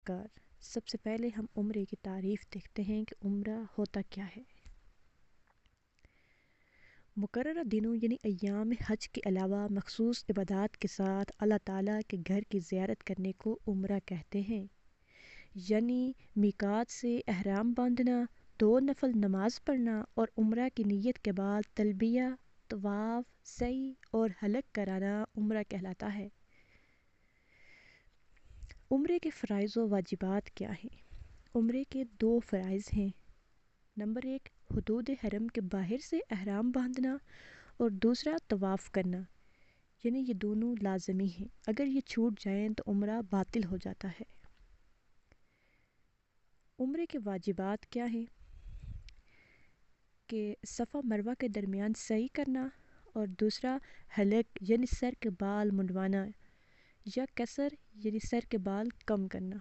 نمسکار۔ سب سے پہلے ہم عمرے کی تعریف دیکھتے ہیں کہ عمرہ ہوتا کیا ہے۔ مقررہ دنوں یعنی ایام حج کے علاوہ مخصوص عبادات کے ساتھ اللہ تعالیٰ کے گھر کی زیارت کرنے کو عمرہ کہتے ہیں، یعنی میقات سے احرام باندھنا، 2 نفل نماز پڑھنا اور عمرہ کی نیت کے بعد تلبیہ، طواف، سعی اور حلق کرانا عمرہ کہلاتا ہے۔ عمرے کے فرائض و واجبات کیا ہیں؟ عمرے کے 2 فرائض ہیں۔ نمبر 1، حدود حرم کے باہر سے احرام باندھنا اور دوسرا طواف کرنا، یعنی یہ دونوں لازمی ہیں، اگر یہ چھوٹ جائیں تو عمرہ باطل ہو جاتا ہے۔ عمرے کے واجبات کیا ہیں؟ کہ صفا مروہ کے درمیان سعی کرنا اور دوسرا حلق یعنی سر کے بال منڈوانا یا قصر یعنی سر کے بال کم کرنا۔